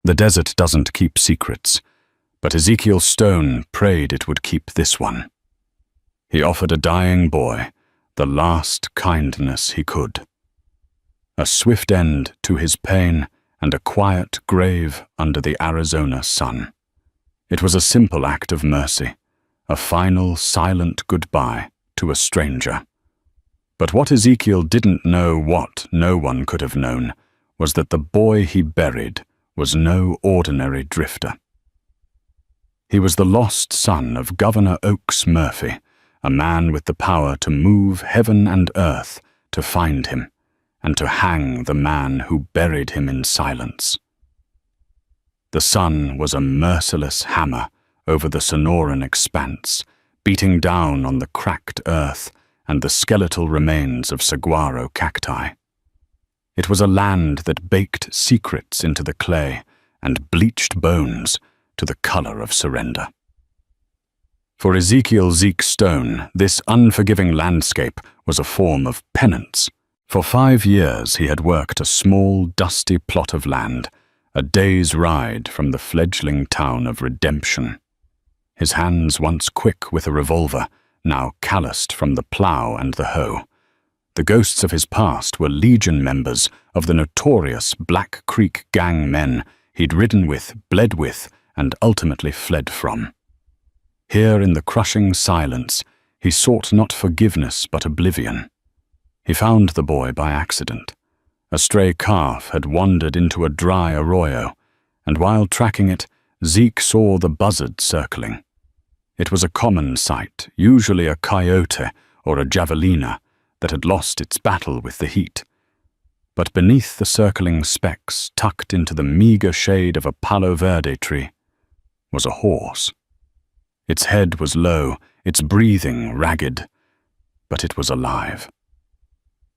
The desert doesn't keep secrets, but Ezekiel Stone prayed it would keep this one. He offered a dying boy the last kindness he could. A swift end to his pain and a quiet grave under the Arizona sun. It was a simple act of mercy, a final silent goodbye to a stranger. But what Ezekiel didn't know, what no one could have known, was that the boy he buried was no ordinary drifter. He was the lost son of Governor Oakes Murphy, a man with the power to move heaven and earth to find him, and to hang the man who buried him in silence. The sun was a merciless hammer over the Sonoran expanse, beating down on the cracked earth and the skeletal remains of saguaro cacti. It was a land that baked secrets into the clay and bleached bones to the color of surrender. For Ezekiel Zeke Stone, this unforgiving landscape was a form of penance. For 5 years he had worked a small, dusty plot of land, a day's ride from the fledgling town of Redemption. His hands once quick with a revolver, now calloused from the plow and the hoe. The ghosts of his past were Legion members of the notorious Black Creek gang men he'd ridden with, bled with, and ultimately fled from. Here in the crushing silence, he sought not forgiveness but oblivion. He found the boy by accident. A stray calf had wandered into a dry arroyo, and while tracking it, Zeke saw the buzzard circling. It was a common sight, usually a coyote or a javelina, that had lost its battle with the heat. But beneath the circling specks, tucked into the meager shade of a palo verde tree, was a horse. Its head was low, its breathing ragged, but it was alive.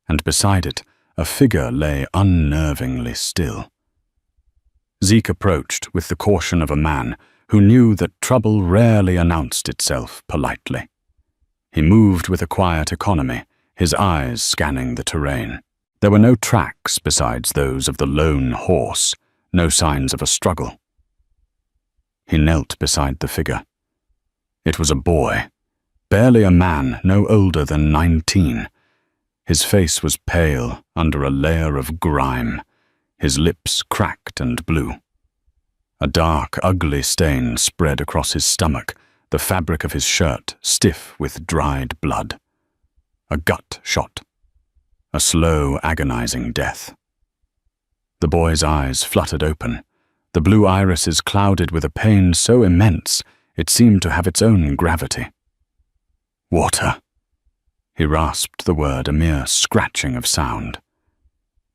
And beside it, a figure lay unnervingly still. Zeke approached with the caution of a man who knew that trouble rarely announced itself politely. He moved with a quiet economy, his eyes scanning the terrain. There were no tracks besides those of the lone horse, no signs of a struggle. He knelt beside the figure. It was a boy, barely a man, no older than 19. His face was pale under a layer of grime, his lips cracked and blue. A dark, ugly stain spread across his stomach, the fabric of his shirt stiff with dried blood. A gut shot. A slow, agonizing death. The boy's eyes fluttered open, the blue irises clouded with a pain so immense it seemed to have its own gravity. Water. He rasped the word, a mere scratching of sound.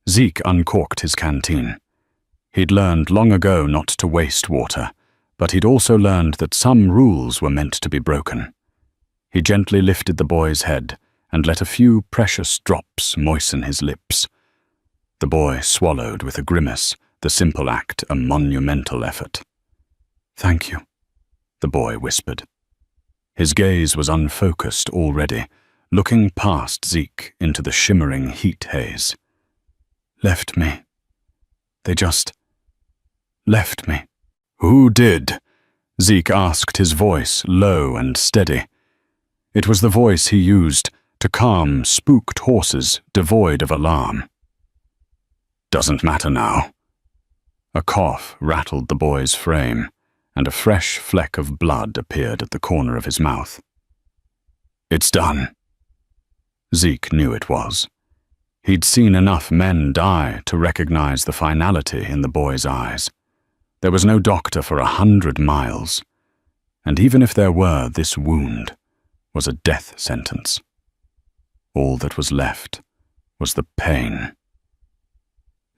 Zeke uncorked his canteen. He'd learned long ago not to waste water, but he'd also learned that some rules were meant to be broken. He gently lifted the boy's head and let a few precious drops moisten his lips. The boy swallowed with a grimace, the simple act a monumental effort. "Thank you," the boy whispered. His gaze was unfocused already, looking past Zeke into the shimmering heat haze. "Left me. They just left me." "Who did?" Zeke asked, his voice low and steady. It was the voice he used to calm spooked horses devoid of alarm. "Doesn't matter now." A cough rattled the boy's frame, and a fresh fleck of blood appeared at the corner of his mouth. "It's done." Zeke knew it was. He'd seen enough men die to recognize the finality in the boy's eyes. There was no doctor for 100 miles, and even if there were, this wound was a death sentence. All that was left was the pain.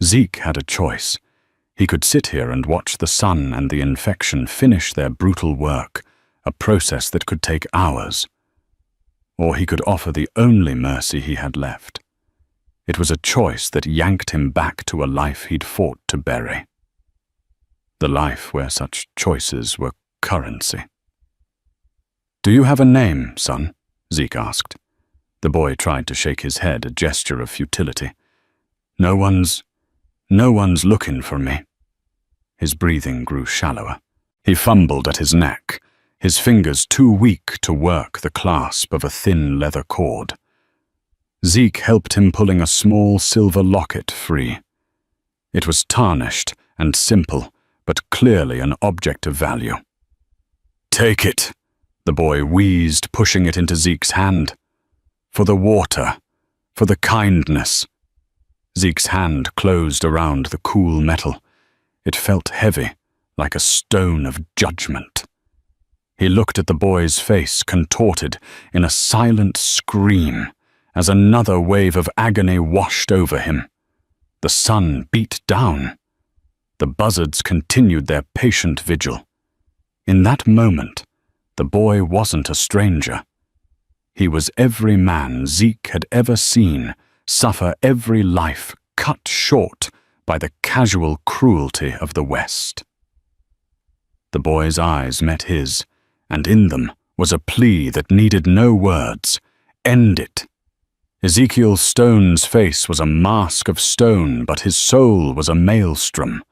Zeke had a choice. He could sit here and watch the sun and the infection finish their brutal work, a process that could take hours. Or he could offer the only mercy he had left. It was a choice that yanked him back to a life he'd fought to bury. The life where such choices were currency. "Do you have a name, son?" Zeke asked. The boy tried to shake his head, a gesture of futility. No one's looking for me." His breathing grew shallower. He fumbled at his neck, his fingers too weak to work the clasp of a thin leather cord. Zeke helped him pulling a small silver locket free. It was tarnished and simple, but clearly an object of value. "Take it," the boy wheezed, pushing it into Zeke's hand. "For the water, for the kindness." Zeke's hand closed around the cool metal. It felt heavy, like a stone of judgment. He looked at the boy's face, contorted in a silent scream, as another wave of agony washed over him. The sun beat down. The buzzards continued their patient vigil. In that moment, the boy wasn't a stranger. He was every man Zeke had ever seen suffer every life cut short by the casual cruelty of the West. The boy's eyes met his, and in them was a plea that needed no words. End it. Ezekiel Stone's face was a mask of stone, but his soul was a maelstrom.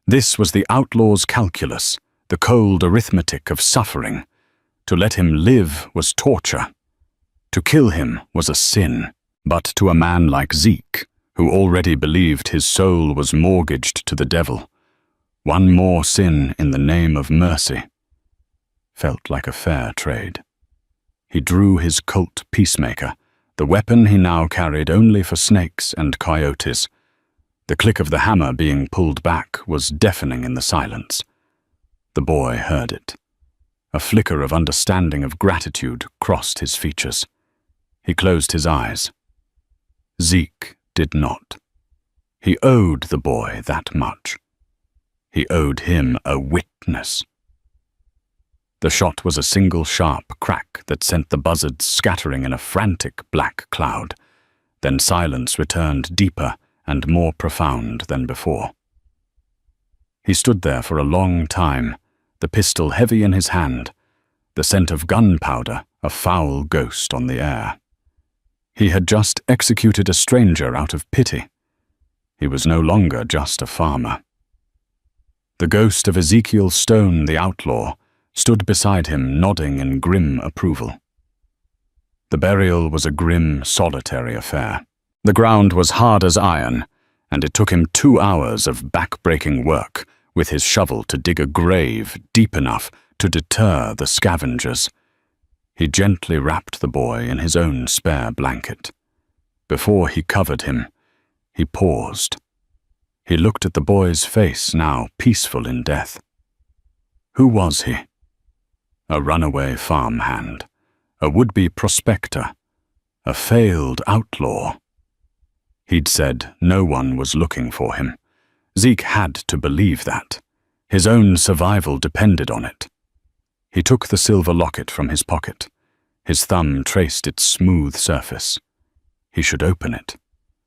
This was the outlaw's calculus, the cold arithmetic of suffering. To let him live was torture. To kill him was a sin. But to a man like Zeke, who already believed his soul was mortgaged to the devil, one more sin in the name of mercy felt like a fair trade. He drew his Colt Peacemaker, the weapon he now carried only for snakes and coyotes. The click of the hammer being pulled back was deafening in the silence. The boy heard it. A flicker of understanding of gratitude crossed his features. He closed his eyes. Zeke did not. He owed the boy that much. He owed him a witness. The shot was a single sharp crack that sent the buzzards scattering in a frantic black cloud. Then silence returned deeper and more profound than before. He stood there for a long time, the pistol heavy in his hand, the scent of gunpowder a foul ghost on the air. He had just executed a stranger out of pity. He was no longer just a farmer. The ghost of Ezekiel Stone, the outlaw, stood beside him, nodding in grim approval. The burial was a grim, solitary affair. The ground was hard as iron, and it took him 2 hours of back-breaking work with his shovel to dig a grave deep enough to deter the scavengers. He gently wrapped the boy in his own spare blanket. Before he covered him, he paused. He looked at the boy's face, now peaceful in death. Who was he? A runaway farmhand, a would-be prospector, a failed outlaw. He'd said no one was looking for him. Zeke had to believe that. His own survival depended on it. He took the silver locket from his pocket. His thumb traced its smooth surface. He should open it,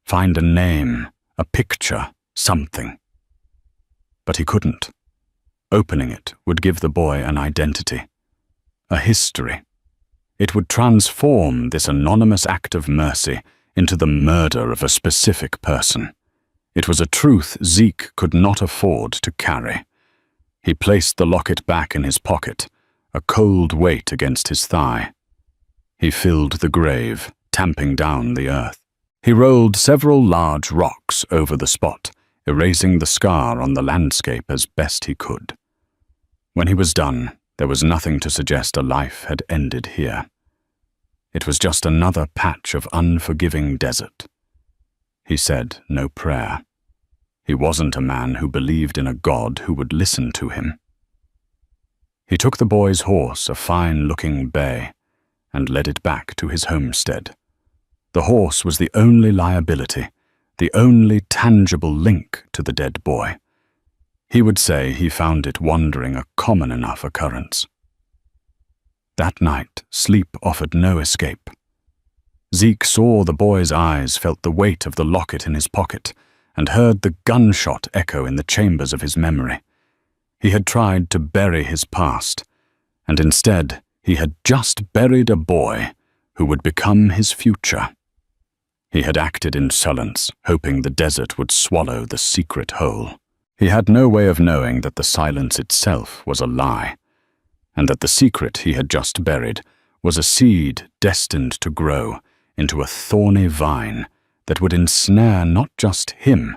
find a name, a picture, something. But he couldn't. Opening it would give the boy an identity, a history. It would transform this anonymous act of mercy into the murder of a specific person. It was a truth Zeke could not afford to carry. He placed the locket back in his pocket, a cold weight against his thigh. He filled the grave, tamping down the earth. He rolled several large rocks over the spot, erasing the scar on the landscape as best he could. When he was done, there was nothing to suggest a life had ended here. It was just another patch of unforgiving desert. He said no prayer. He wasn't a man who believed in a God who would listen to him. He took the boy's horse, a fine-looking bay, and led it back to his homestead. The horse was the only liability, the only tangible link to the dead boy. He would say he found it wandering a common enough occurrence. That night, sleep offered no escape. Zeke saw the boy's eyes, felt the weight of the locket in his pocket, and heard the gunshot echo in the chambers of his memory. He had tried to bury his past, and instead he had just buried a boy who would become his future. He had acted in insolence, hoping the desert would swallow the secret whole. He had no way of knowing that the silence itself was a lie, and that the secret he had just buried was a seed destined to grow into a thorny vine that would ensnare not just him,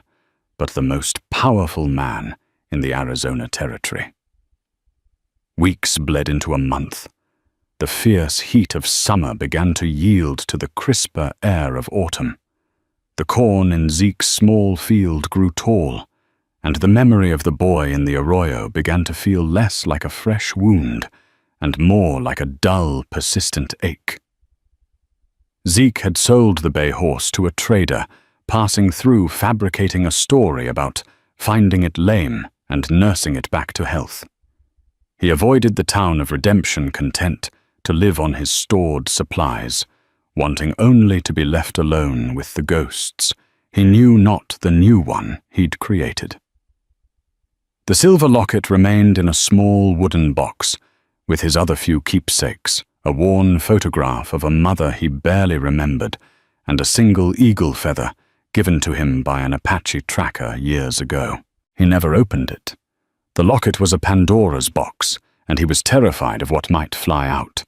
but the most powerful man in the Arizona Territory. Weeks bled into a month. The fierce heat of summer began to yield to the crisper air of autumn. The corn in Zeke's small field grew tall, and the memory of the boy in the arroyo began to feel less like a fresh wound and more like a dull, persistent ache. Zeke had sold the bay horse to a trader, passing through fabricating a story about finding it lame and nursing it back to health. He avoided the town of Redemption, content to live on his stored supplies, wanting only to be left alone with the ghosts he knew not the new one he'd created. The silver locket remained in a small wooden box, with his other few keepsakes, a worn photograph of a mother he barely remembered, and a single eagle feather given to him by an Apache tracker years ago. He never opened it. The locket was a Pandora's box, and he was terrified of what might fly out.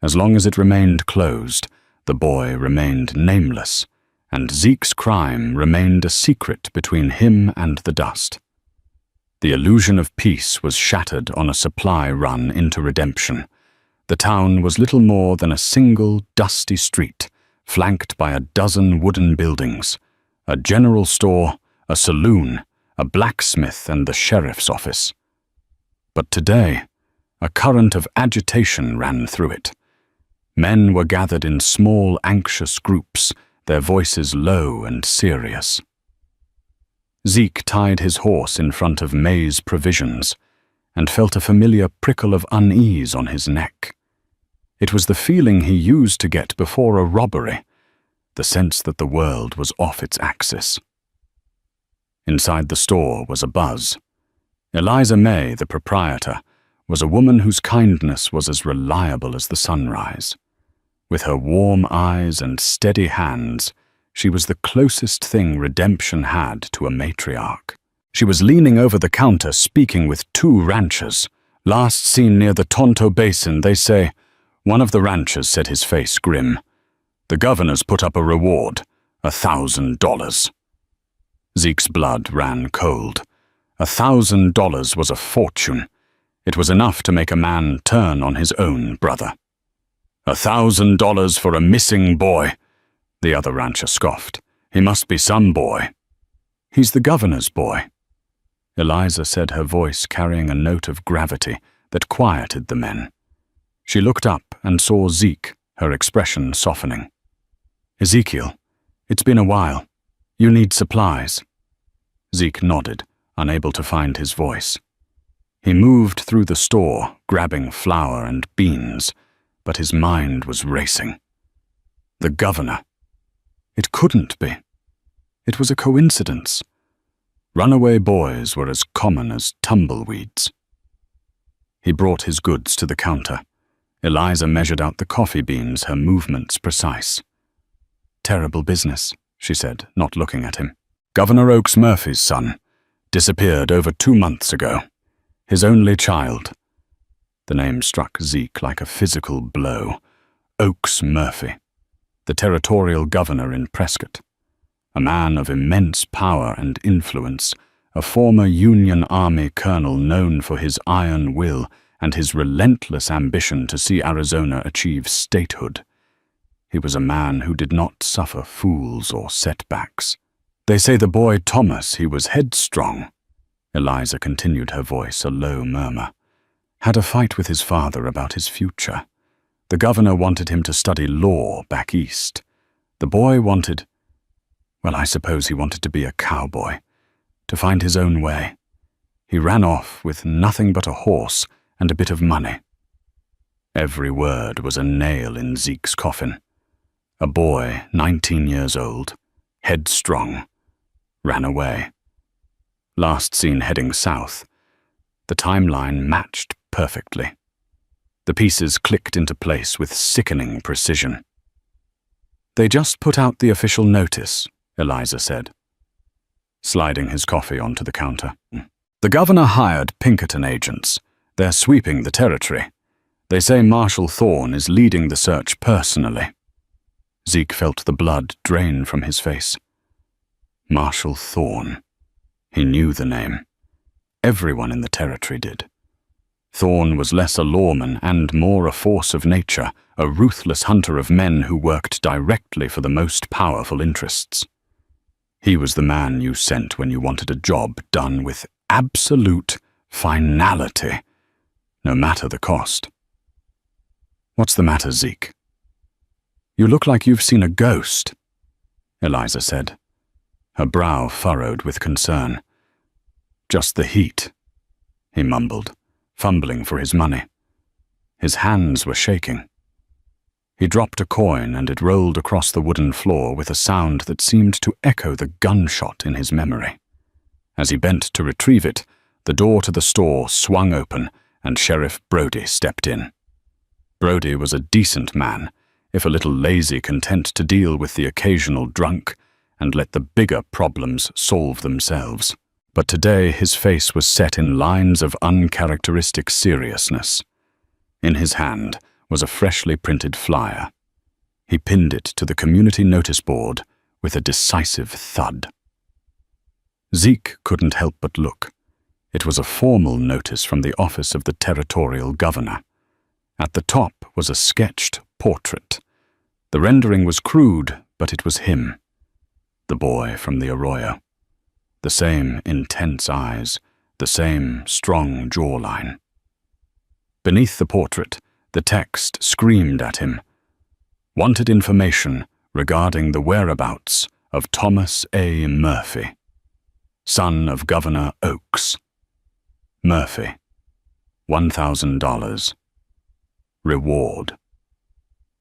As long as it remained closed, the boy remained nameless, and Zeke's crime remained a secret between him and the dust. The illusion of peace was shattered on a supply run into Redemption. The town was little more than a single dusty street, flanked by a dozen wooden buildings, a general store, a saloon, a blacksmith, and the sheriff's office. But today, a current of agitation ran through it. Men were gathered in small, anxious groups, their voices low and serious. Zeke tied his horse in front of May's Provisions and felt a familiar prickle of unease on his neck. It was the feeling he used to get before a robbery, the sense that the world was off its axis. Inside the store was a buzz. Eliza May, the proprietor, was a woman whose kindness was as reliable as the sunrise. With her warm eyes and steady hands, she was the closest thing Redemption had to a matriarch. She was leaning over the counter speaking with two ranchers. Last seen near the Tonto Basin, they say. One of the ranchers said, his face grim. The governor's put up a reward, $1,000. Zeke's blood ran cold. $1,000 was a fortune. It was enough to make a man turn on his own brother. $1,000 for a missing boy, the other rancher scoffed. He must be some boy. He's the governor's boy. Eliza said, her voice carrying a note of gravity that quieted the men. She looked up and saw Zeke, her expression softening. Ezekiel, it's been a while. You need supplies. Zeke nodded, unable to find his voice. He moved through the store, grabbing flour and beans, but his mind was racing. The governor. It couldn't be. It was a coincidence. Runaway boys were as common as tumbleweeds. He brought his goods to the counter. Eliza measured out the coffee beans, her movements precise. Terrible business, she said, not looking at him. Governor Oaks Murphy's son disappeared over 2 months ago. His only child. The name struck Zeke like a physical blow. Oaks Murphy, the territorial governor in Prescott. A man of immense power and influence, a former Union Army colonel known for his iron will and his relentless ambition to see Arizona achieve statehood. He was a man who did not suffer fools or setbacks. They say the boy Thomas, he was headstrong. Eliza continued, her voice a low murmur. Had a fight with his father about his future. The governor wanted him to study law back east. The boy wanted, well, I suppose he wanted to be a cowboy, to find his own way. He ran off with nothing but a horse and a bit of money. Every word was a nail in Zeke's coffin. A boy, 19 years old, headstrong, ran away. Last seen heading south. The timeline matched perfectly. The pieces clicked into place with sickening precision. They just put out the official notice, Eliza said. sliding his coffee onto the counter. The governor hired Pinkerton agents. They're sweeping the territory. They say Marshal Thorne is leading the search personally. Zeke felt the blood drain from his face. Marshal Thorne. He knew the name. Everyone in the territory did. Thorne was less a lawman and more a force of nature, a ruthless hunter of men who worked directly for the most powerful interests. He was the man you sent when you wanted a job done with absolute finality, no matter the cost. What's the matter, Zeke? You look like you've seen a ghost, Eliza said, her brow furrowed with concern. Just the heat, he mumbled, fumbling for his money. His hands were shaking. He dropped a coin and it rolled across the wooden floor with a sound that seemed to echo the gunshot in his memory. As he bent to retrieve it, the door to the store swung open and Sheriff Brody stepped in. Brody was a decent man, if a little lazy, content to deal with the occasional drunk and let the bigger problems solve themselves. But today his face was set in lines of uncharacteristic seriousness. In his hand was a freshly printed flyer. He pinned it to the community notice board with a decisive thud. Zeke couldn't help but look. It was a formal notice from the office of the territorial governor. At the top was a sketched portrait. The rendering was crude, but it was him, the boy from the arroyo. The same intense eyes, the same strong jawline. Beneath the portrait, the text screamed at him. Wanted information regarding the whereabouts of Thomas A. Murphy, son of Governor Oakes. Murphy, $1,000. Reward.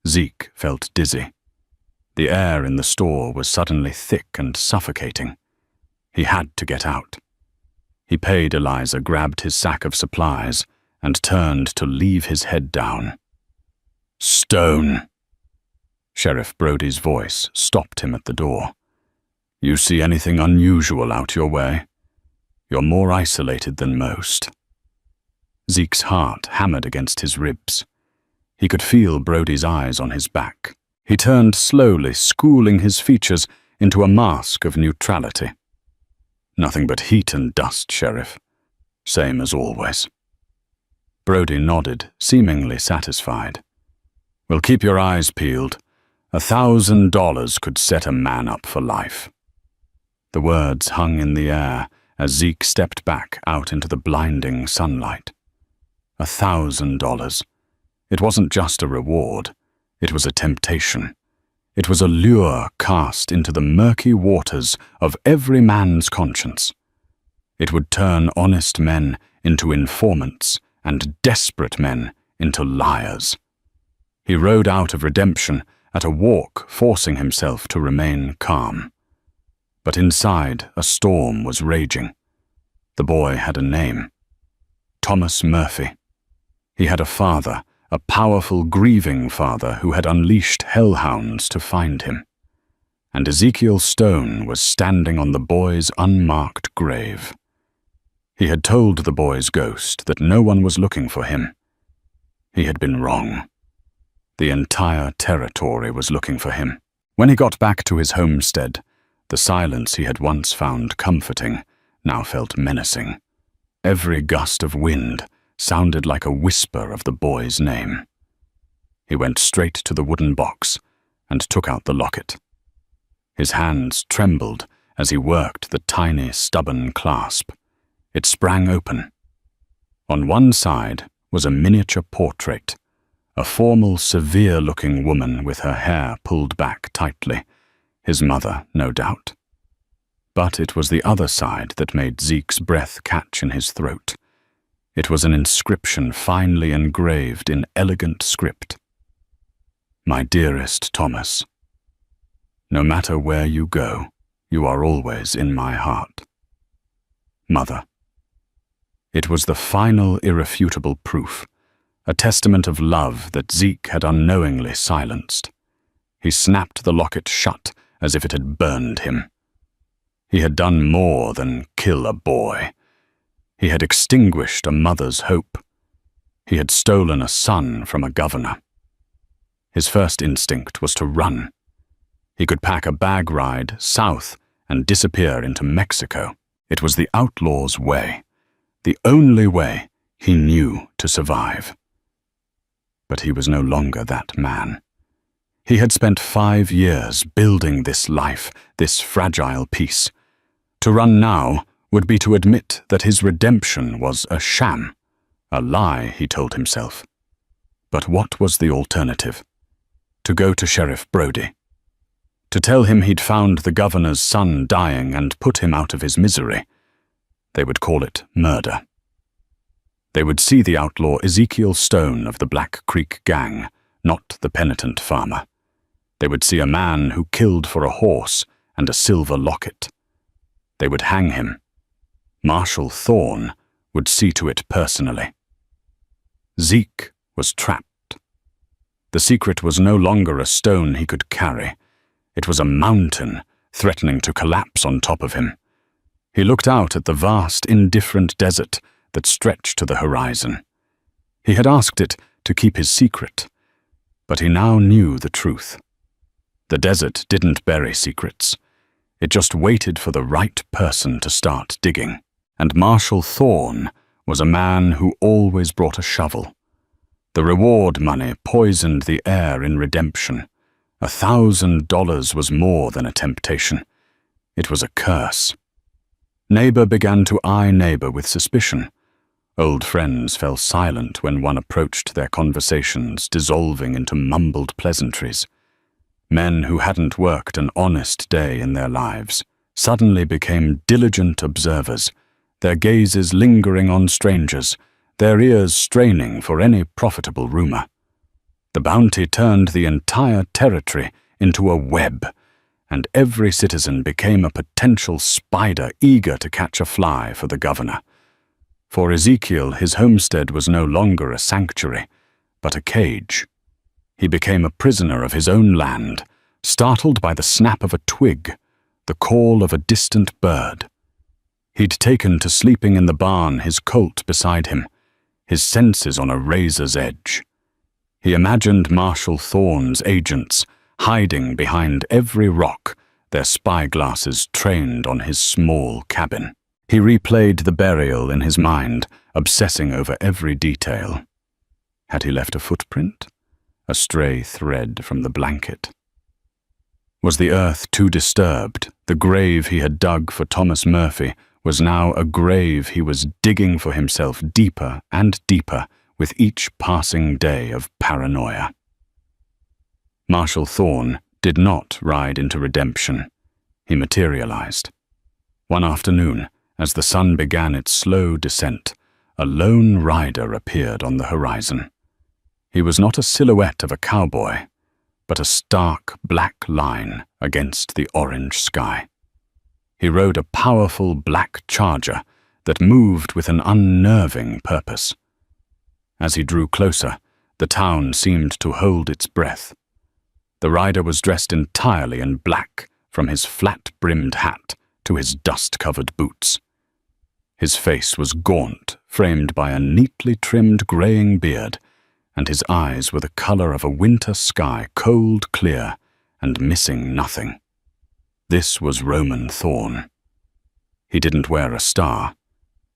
Zeke felt dizzy. The air in the store was suddenly thick and suffocating. He had to get out. He paid Eliza, grabbed his sack of supplies, and turned to leave his head down. Stone! Sheriff Brody's voice stopped him at the door. You see anything unusual out your way? You're more isolated than most. Zeke's heart hammered against his ribs. He could feel Brody's eyes on his back. He turned slowly, schooling his features into a mask of neutrality. Nothing but heat and dust, Sheriff. Same as always. Brody nodded, seemingly satisfied. Well, keep your eyes peeled. $1,000 could set a man up for life. The words hung in the air as Zeke stepped back out into the blinding sunlight. $1,000. It wasn't just a reward. It was a temptation. It was a lure cast into the murky waters of every man's conscience. It would turn honest men into informants and desperate men into liars. He rode out of redemption at a walk, forcing himself to remain calm. But inside, a storm was raging. The boy had a name. Thomas Murphy. He had a father, a powerful, grieving father who had unleashed hellhounds to find him. And Ezekiel Stone was standing on the boy's unmarked grave. He had told the boy's ghost that no one was looking for him. He had been wrong. The entire territory was looking for him. When he got back to his homestead, the silence he had once found comforting now felt menacing. Every gust of wind sounded like a whisper of the boy's name. He went straight to the wooden box and took out the locket. His hands trembled as he worked the tiny, stubborn clasp. It sprang open. On one side was a miniature portrait, a formal, severe-looking woman with her hair pulled back tightly. His mother, no doubt. But it was the other side that made Zeke's breath catch in his throat. It was an inscription finely engraved in elegant script. My dearest Thomas, no matter where you go, you are always in my heart. Mother. It was the final irrefutable proof, a testament of love that Zeke had unknowingly silenced. He snapped the locket shut as if it had burned him. He had done more than kill a boy. He had extinguished a mother's hope. He had stolen a son from a governor. His first instinct was to run. He could pack a bag ride south and disappear into Mexico. It was the outlaw's way, the only way he knew to survive. But he was no longer that man. He had spent 5 years building this life, this fragile peace. To run now would be to admit that his redemption was a sham, a lie, he told himself. But what was the alternative? To go to Sheriff Brody. To tell him he'd found the governor's son dying and put him out of his misery. They would call it murder. They would see the outlaw Ezekiel Stone of the Black Creek Gang, not the penitent farmer. They would see a man who killed for a horse and a silver locket. They would hang him. Marshal Thorne would see to it personally. Zeke was trapped. The secret was no longer a stone he could carry. It was a mountain threatening to collapse on top of him. He looked out at the vast, indifferent desert that stretched to the horizon. He had asked it to keep his secret, but he now knew the truth. The desert didn't bury secrets. It just waited for the right person to start digging. And Marshal Thorne was a man who always brought a shovel. The reward money poisoned the air in redemption. $1,000 was more than a temptation. It was a curse. Neighbor began to eye neighbor with suspicion. Old friends fell silent when one approached their conversations, dissolving into mumbled pleasantries. Men who hadn't worked an honest day in their lives suddenly became diligent observers, their gazes lingering on strangers, their ears straining for any profitable rumor. The bounty turned the entire territory into a web, and every citizen became a potential spider eager to catch a fly for the governor. For Ezekiel, his homestead was no longer a sanctuary, but a cage. He became a prisoner of his own land, startled by the snap of a twig, the call of a distant bird. He'd taken to sleeping in the barn, his colt beside him, his senses on a razor's edge. He imagined Marshal Thorne's agents hiding behind every rock, their spyglasses trained on his small cabin. He replayed the burial in his mind, obsessing over every detail. Had he left a footprint? A stray thread from the blanket? Was the earth too disturbed? The grave he had dug for Thomas Murphy was now a grave he was digging for himself deeper and deeper with each passing day of paranoia. Marshal Thorne did not ride into redemption. He materialized. One afternoon, as the sun began its slow descent, a lone rider appeared on the horizon. He was not a silhouette of a cowboy, but a stark black line against the orange sky. He rode a powerful black charger that moved with an unnerving purpose. As he drew closer, the town seemed to hold its breath. The rider was dressed entirely in black, from his flat-brimmed hat to his dust-covered boots. His face was gaunt, framed by a neatly trimmed graying beard, and his eyes were the color of a winter sky, cold, clear, and missing nothing. This was Roman Thorne. He didn't wear a star.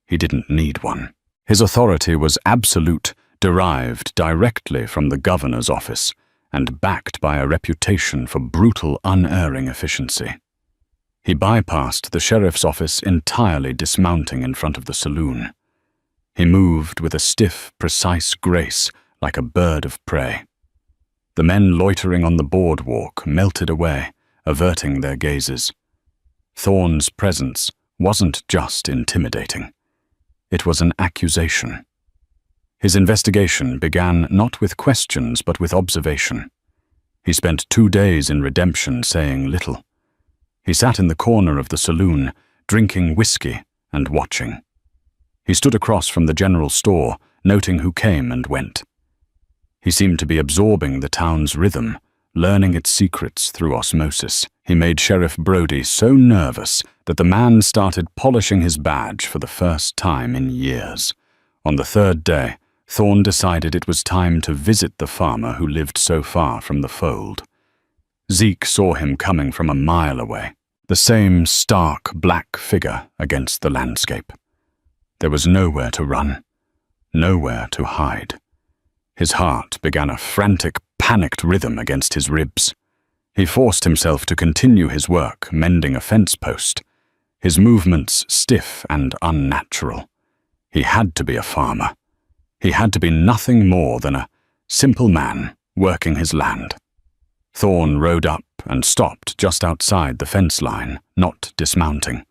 He didn't need one. His authority was absolute, derived directly from the governor's office, and backed by a reputation for brutal, unerring efficiency. He bypassed the sheriff's office entirely, dismounting in front of the saloon. He moved with a stiff, precise grace, like a bird of prey. The men loitering on the boardwalk melted away, averting their gazes. Thorne's presence wasn't just intimidating. It was an accusation. His investigation began not with questions but with observation. He spent 2 days in redemption saying little. He sat in the corner of the saloon, drinking whiskey and watching. He stood across from the general store, noting who came and went. He seemed to be absorbing the town's rhythm, learning its secrets through osmosis. He made Sheriff Brody so nervous that the man started polishing his badge for the first time in years. On the third day, Thorne decided it was time to visit the farmer who lived so far from the fold. Zeke saw him coming from a mile away, the same stark black figure against the landscape. There was nowhere to run, nowhere to hide. His heart began a frantic, panicked rhythm against his ribs. He forced himself to continue his work mending a fence post, his movements stiff and unnatural. He had to be a farmer. He had to be nothing more than a simple man working his land. Thorne rode up and stopped just outside the fence line, not dismounting.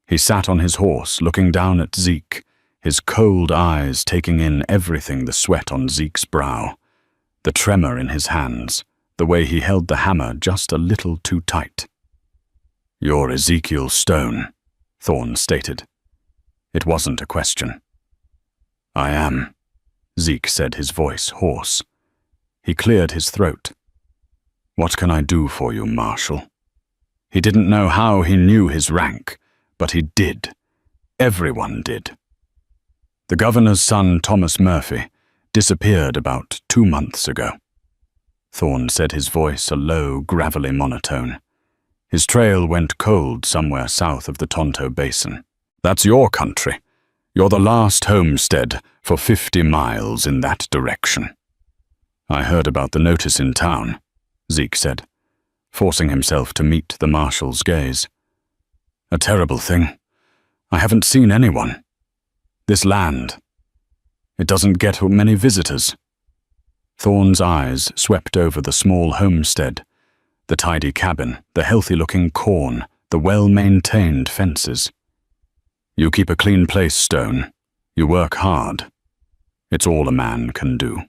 He sat on his horse, looking down at Zeke, his cold eyes taking in everything, the sweat on Zeke's brow, the tremor in his hands, the way he held the hammer just a little too tight. "You're Ezekiel Stone," Thorne stated. It wasn't a question. "I am," Zeke said, his voice hoarse. He cleared his throat. "What can I do for you, Marshal?" He didn't know how he knew his rank, but he did. Everyone did. The governor's son, Thomas Murphy, disappeared about 2 months ago. Thorne said, his voice a low, gravelly monotone. His trail went cold somewhere south of the Tonto Basin. "That's your country. You're the last homestead for 50 miles in that direction." "I heard about the notice in town," Zeke said, forcing himself to meet the marshal's gaze. "A terrible thing. I haven't seen anyone. This land, it doesn't get many visitors." Thorne's eyes swept over the small homestead, the tidy cabin, the healthy-looking corn, the well-maintained fences. "You keep a clean place, Stone. You work hard. It's all a man can do."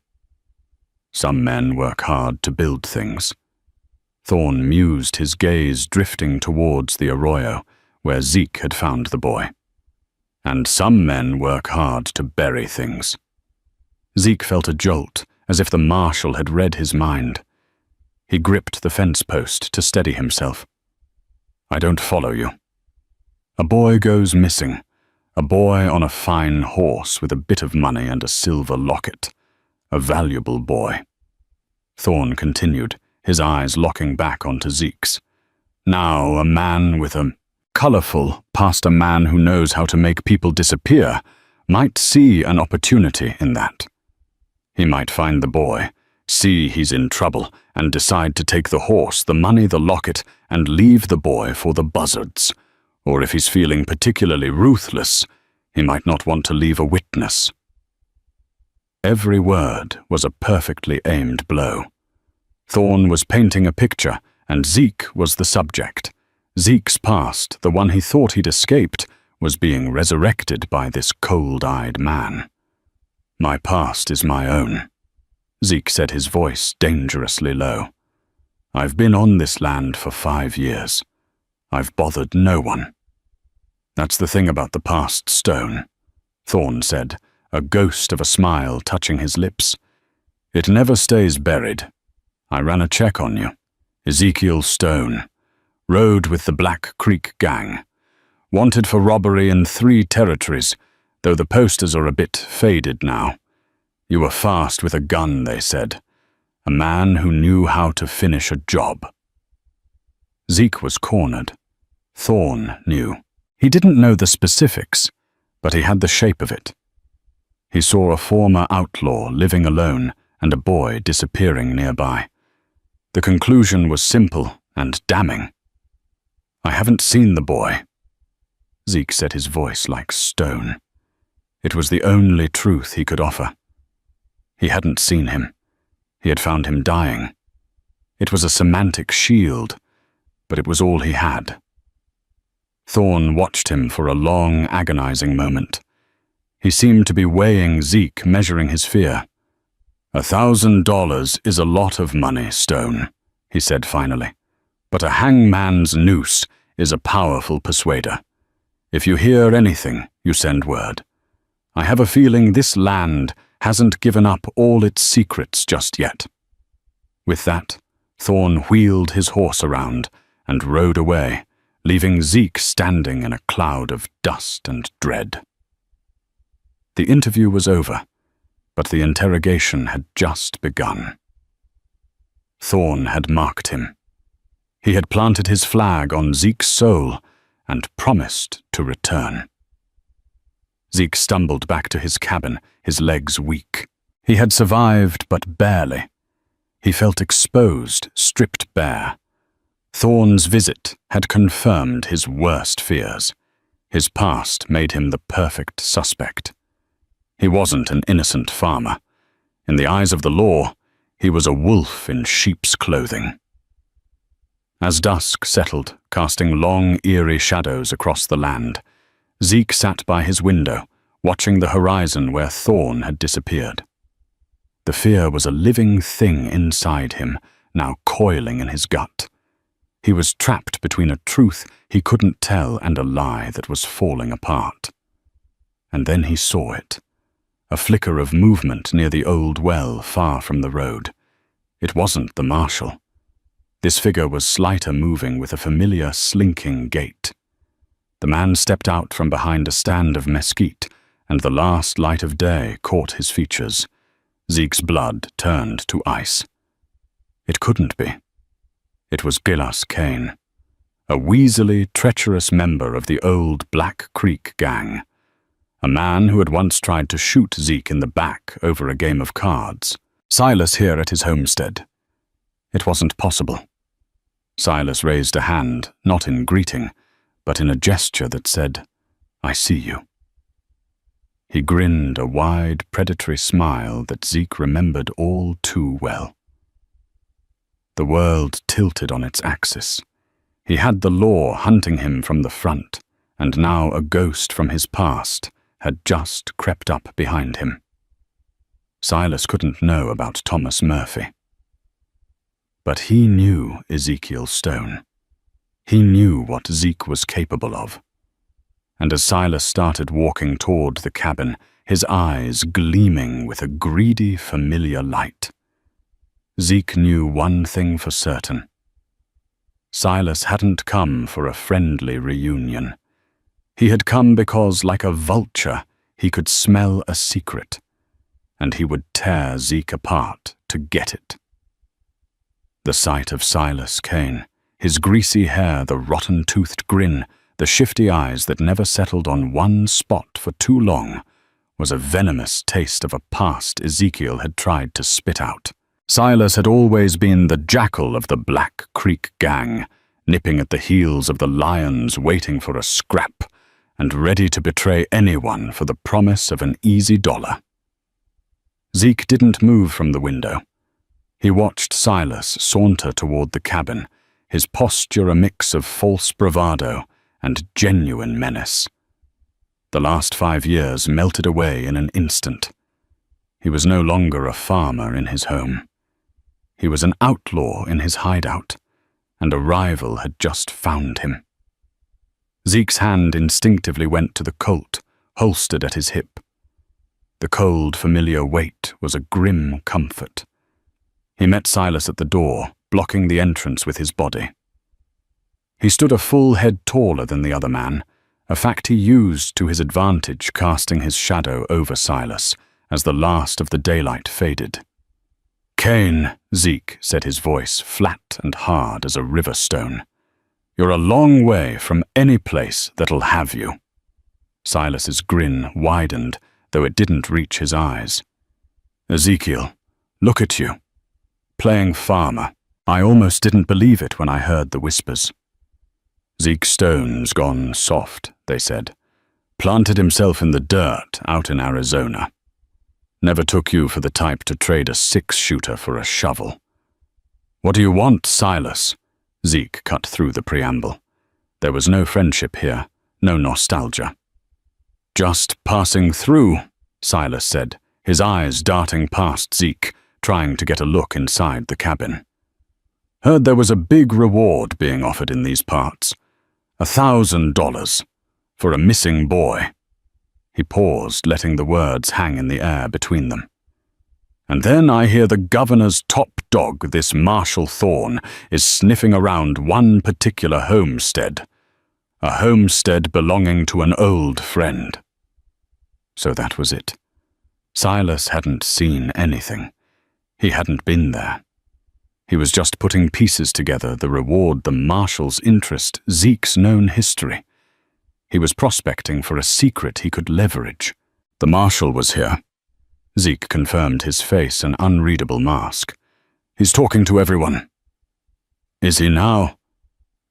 "Some men work hard to build things." Thorne mused, his gaze drifting towards the arroyo, where Zeke had found the boy. "And some men work hard to bury things." Zeke felt a jolt, as if the marshal had read his mind. He gripped the fence post to steady himself. "I don't follow you." A boy goes missing. A boy on a fine horse with a bit of money and a silver locket. A valuable boy. Thorne continued, his eyes locking back onto Zeke's. Now a man with a colorful past a man who knows how to make people disappear might see an opportunity in that. He might find the boy, see he's in trouble, and decide to take the horse, the money, the locket, and leave the boy for the buzzards. Or if he's feeling particularly ruthless, he might not want to leave a witness. Every word was a perfectly aimed blow. Thorne was painting a picture, and Zeke was the subject. Zeke's past, the one he thought he'd escaped, was being resurrected by this cold-eyed man. "My past is my own," Zeke said, his voice dangerously low. "I've been on this land for 5 years. I've bothered no one." "That's the thing about the past, Stone," Thorne said, a ghost of a smile touching his lips. "It never stays buried. I ran a check on you. Ezekiel Stone. Rode with the Black Creek Gang. Wanted for robbery in 3 territories, though the posters are a bit faded now. You were fast with a gun, they said. A man who knew how to finish a job." Zeke was cornered. Thorne knew. He didn't know the specifics, but he had the shape of it. He saw a former outlaw living alone and a boy disappearing nearby. The conclusion was simple and damning. "I haven't seen the boy," Zeke said, his voice like stone. It was the only truth he could offer. He hadn't seen him. He had found him dying. It was a semantic shield, but it was all he had. Thorne watched him for a long, agonizing moment. He seemed to be weighing Zeke, measuring his fear. $1,000 is a lot of money, Stone," he said finally. "But a hangman's noose is a powerful persuader. If you hear anything, you send word. I have a feeling this land hasn't given up all its secrets just yet." With that, Thorn wheeled his horse around and rode away, leaving Zeke standing in a cloud of dust and dread. The interview was over, but the interrogation had just begun. Thorn had marked him. He had planted his flag on Zeke's soul and promised to return. Zeke stumbled back to his cabin, his legs weak. He had survived, but barely. He felt exposed, stripped bare. Thorn's visit had confirmed his worst fears. His past made him the perfect suspect. He wasn't an innocent farmer. In the eyes of the law, he was a wolf in sheep's clothing. As dusk settled, casting long, eerie shadows across the land, Zeke sat by his window, watching the horizon where Thorn had disappeared. The fear was a living thing inside him, now coiling in his gut. He was trapped between a truth he couldn't tell and a lie that was falling apart. And then he saw it. A flicker of movement near the old well far from the road. It wasn't the marshal. This figure was slighter moving with a familiar slinking gait. The man stepped out from behind a stand of mesquite, and the last light of day caught his features. Zeke's blood turned to ice. It couldn't be. It was Gillas Kane, a weaselly, treacherous member of the old Black Creek gang. A man who had once tried to shoot Zeke in the back over a game of cards. Silas here at his homestead. It wasn't possible. Silas raised a hand, not in greeting, but in a gesture that said, "I see you." He grinned a wide, predatory smile that Zeke remembered all too well. The world tilted on its axis. He had the law hunting him from the front, and now a ghost from his past had just crept up behind him. Silas couldn't know about Thomas Murphy. But he knew Ezekiel Stone. He knew what Zeke was capable of. And as Silas started walking toward the cabin, his eyes gleaming with a greedy, familiar light, Zeke knew one thing for certain. Silas hadn't come for a friendly reunion. He had come because, like a vulture, he could smell a secret, and he would tear Zeke apart to get it. The sight of Silas Kane, his greasy hair, the rotten-toothed grin, the shifty eyes that never settled on one spot for too long, was a venomous taste of a past Ezekiel had tried to spit out. Silas had always been the jackal of the Black Creek gang, nipping at the heels of the lions waiting for a scrap, and ready to betray anyone for the promise of an easy dollar. Zeke didn't move from the window. He watched Silas saunter toward the cabin, his posture a mix of false bravado and genuine menace. The last 5 years melted away in an instant. He was no longer a farmer in his home. He was an outlaw in his hideout, and a rival had just found him. Zeke's hand instinctively went to the Colt, holstered at his hip. The cold, familiar weight was a grim comfort. He met Silas at the door, blocking the entrance with his body. He stood a full head taller than the other man, a fact he used to his advantage, casting his shadow over Silas as the last of the daylight faded. "Kane," Zeke said, his voice flat and hard as a river stone. "You're a long way from any place that'll have you." Silas's grin widened, though it didn't reach his eyes. "Ezekiel, look at you. Playing farmer. I almost didn't believe it when I heard the whispers." "Zeke Stone's gone soft," they said. "Planted himself in the dirt out in Arizona. Never took you for the type to trade a 6-shooter for a shovel." "What do you want, Silas?" Zeke cut through the preamble. There was no friendship here, no nostalgia. "Just passing through," Silas said, his eyes darting past Zeke, trying to get a look inside the cabin. "Heard there was a big reward being offered in these parts. $1,000 for a missing boy." He paused, letting the words hang in the air between them. And then I hear the governor's top dog, this Marshal Thorne, is sniffing around one particular homestead. A homestead belonging to an old friend. So that was it. Silas hadn't seen anything. He hadn't been there. He was just putting pieces together, the reward, the Marshal's interest, Zeke's known history. He was prospecting for a secret he could leverage. The Marshal was here. Zeke confirmed, his face an unreadable mask. He's talking to everyone. Is he now?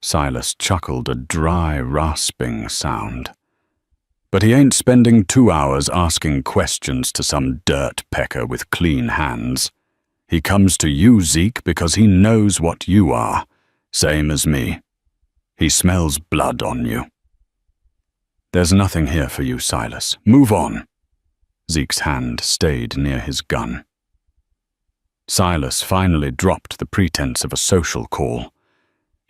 Silas chuckled, a dry, rasping sound. But he ain't spending 2 hours asking questions to some dirt pecker with clean hands. He comes to you, Zeke, because he knows what you are, same as me. He smells blood on you. There's nothing here for you, Silas. Move on. Zeke's hand stayed near his gun. Silas finally dropped the pretense of a social call.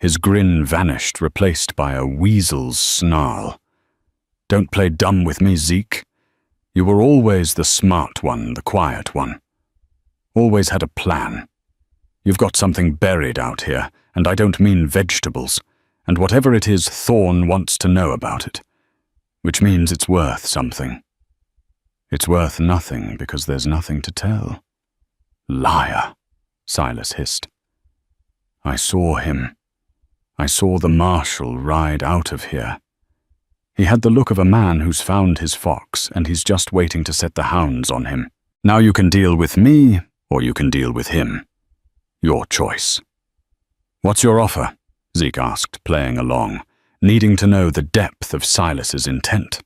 His grin vanished, replaced by a weasel's snarl. Don't play dumb with me, Zeke. You were always the smart one, the quiet one. Always had a plan. You've got something buried out here, and I don't mean vegetables, and whatever it is, Thorne wants to know about it. Which means it's worth something. It's worth nothing because there's nothing to tell. Liar, Silas hissed. I saw him. I saw the Marshal ride out of here. He had the look of a man who's found his fox, and he's just waiting to set the hounds on him. Now you can deal with me, or you can deal with him. Your choice. What's your offer? Zeke asked, playing along, needing to know the depth of Silas's intent.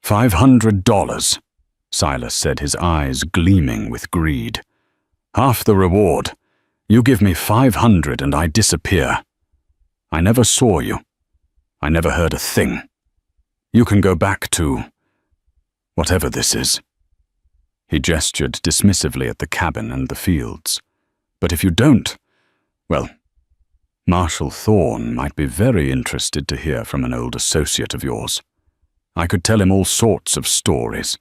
$500, Silas said, his eyes gleaming with greed. Half the reward. You give me 500 and I disappear. I never saw you. I never heard a thing. You can go back to whatever this is. He gestured dismissively at the cabin and the fields. But if you don't, well, Marshal Thorne might be very interested to hear from an old associate of yours. I could tell him all sorts of stories,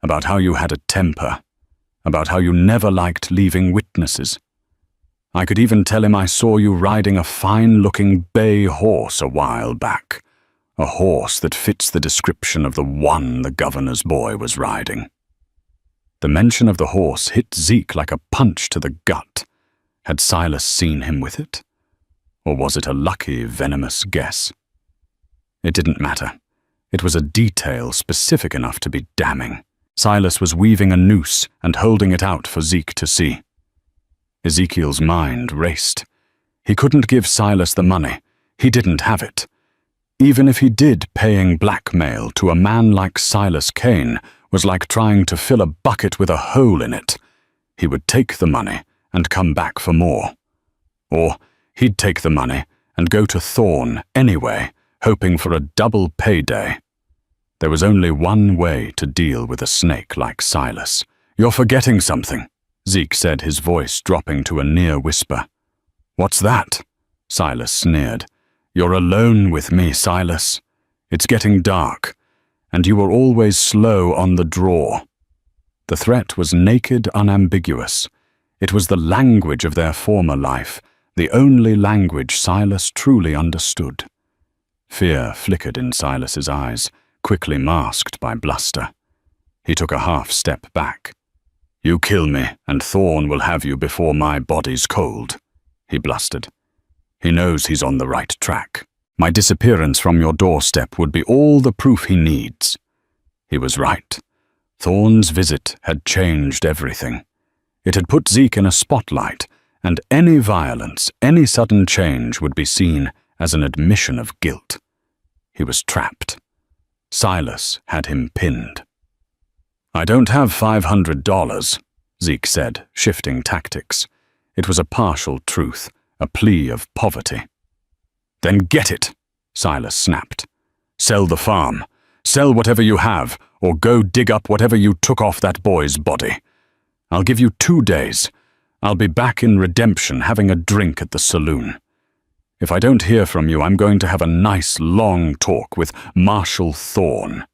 about how you had a temper, about how you never liked leaving witnesses. I could even tell him I saw you riding a fine-looking bay horse a while back, a horse that fits the description of the one the governor's boy was riding. The mention of the horse hit Zeke like a punch to the gut. Had Silas seen him with it? Or was it a lucky, venomous guess? It didn't matter. It was a detail specific enough to be damning. Silas was weaving a noose and holding it out for Zeke to see. Ezekiel's mind raced. He couldn't give Silas the money. He didn't have it. Even if he did, paying blackmail to a man like Silas Kane was like trying to fill a bucket with a hole in it. He would take the money and come back for more. Or he'd take the money and go to Thorne anyway, hoping for a double payday. There was only one way to deal with a snake like Silas. You're forgetting something, Zeke said, his voice dropping to a near whisper. What's that? Silas sneered. You're alone with me, Silas. It's getting dark, and you were always slow on the draw. The threat was naked, unambiguous. It was the language of their former life, the only language Silas truly understood. Fear flickered in Silas's eyes, quickly masked by bluster. He took a half-step back. You kill me, and Thorne will have you before my body's cold, he blustered. He knows he's on the right track. My disappearance from your doorstep would be all the proof he needs. He was right. Thorne's visit had changed everything. It had put Zeke in a spotlight, and any violence, any sudden change would be seen as an admission of guilt. He was trapped. Silas had him pinned. I don't have $500, Zeke said, shifting tactics. It was a partial truth, a plea of poverty. Then get it, Silas snapped. Sell the farm. Sell whatever you have, or go dig up whatever you took off that boy's body. I'll give you 2 days. I'll be back in Redemption having a drink at the saloon. If I don't hear from you, I'm going to have a nice long talk with Marshal Thorne.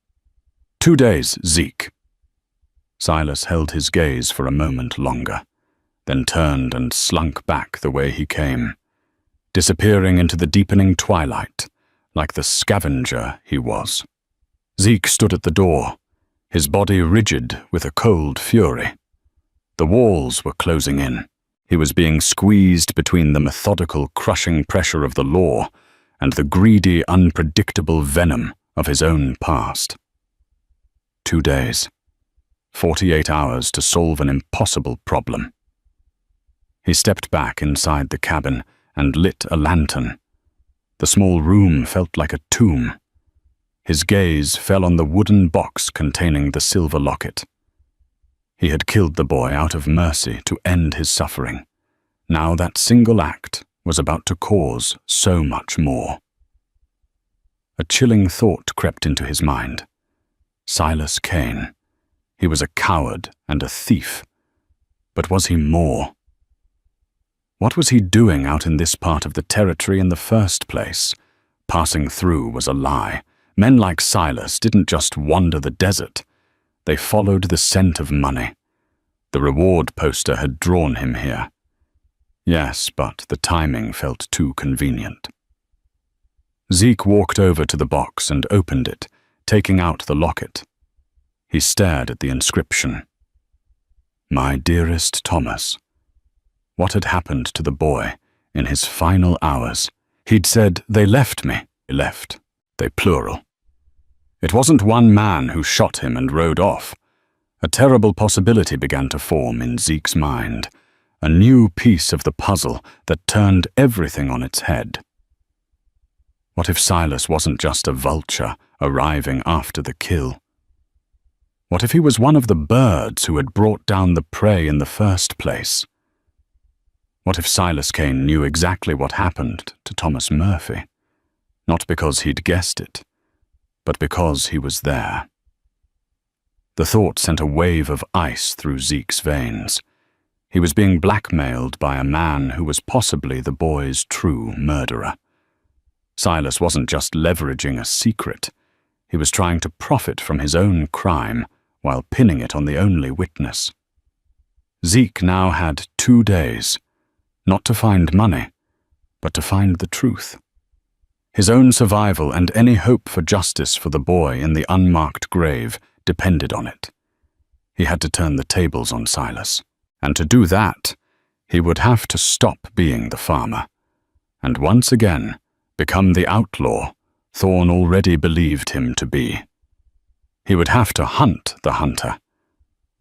2 days, Zeke. Silas held his gaze for a moment longer, then turned and slunk back the way he came, disappearing into the deepening twilight, like the scavenger he was. Zeke stood at the door, his body rigid with a cold fury. The walls were closing in. He was being squeezed between the methodical, crushing pressure of the law and the greedy, unpredictable venom of his own past. 2 days. 48 hours to solve an impossible problem. He stepped back inside the cabin and lit a lantern. The small room felt like a tomb. His gaze fell on the wooden box containing the silver locket. He had killed the boy out of mercy to end his suffering. Now that single act was about to cause so much more. A chilling thought crept into his mind. Silas Kane. He was a coward and a thief. But was he more? What was he doing out in this part of the territory in the first place? Passing through was a lie. Men like Silas didn't just wander the desert. They followed the scent of money. The reward poster had drawn him here. Yes, but the timing felt too convenient. Zeke walked over to the box and opened it, taking out the locket. He stared at the inscription. My dearest Thomas. What had happened to the boy in his final hours? He'd said, they left me. They left. They plural. It wasn't one man who shot him and rode off. A terrible possibility began to form in Zeke's mind, a new piece of the puzzle that turned everything on its head. What if Silas wasn't just a vulture arriving after the kill? What if he was one of the birds who had brought down the prey in the first place? What if Silas Kane knew exactly what happened to Thomas Murphy? Not because he'd guessed it, but because he was there. The thought sent a wave of ice through Zeke's veins. He was being blackmailed by a man who was possibly the boy's true murderer. Silas wasn't just leveraging a secret. He was trying to profit from his own crime while pinning it on the only witness. Zeke now had 2 days, not to find money, but to find the truth. His own survival and any hope for justice for the boy in the unmarked grave depended on it. He had to turn the tables on Silas, and to do that, he would have to stop being the farmer, and once again become the outlaw Thorne already believed him to be. He would have to hunt the hunter.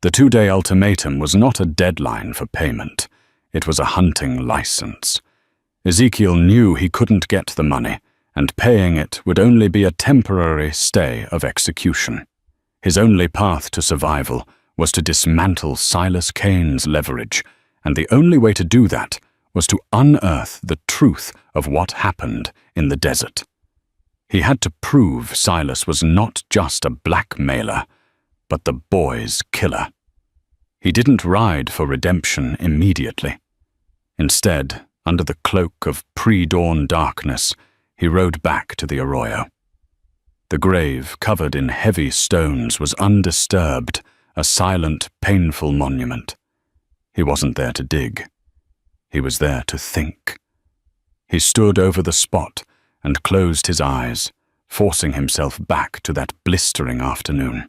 The 2-day ultimatum was not a deadline for payment. It was a hunting license. Ezekiel knew he couldn't get the money, and paying it would only be a temporary stay of execution. His only path to survival was to dismantle Silas Kane's leverage, and the only way to do that was to unearth the truth of what happened in the desert. He had to prove Silas was not just a blackmailer, but the boy's killer. He didn't ride for redemption immediately. Instead, under the cloak of pre-dawn darkness, he rode back to the arroyo. The grave, covered in heavy stones, was undisturbed, a silent, painful monument. He wasn't there to dig. He was there to think. He stood over the spot and closed his eyes, forcing himself back to that blistering afternoon.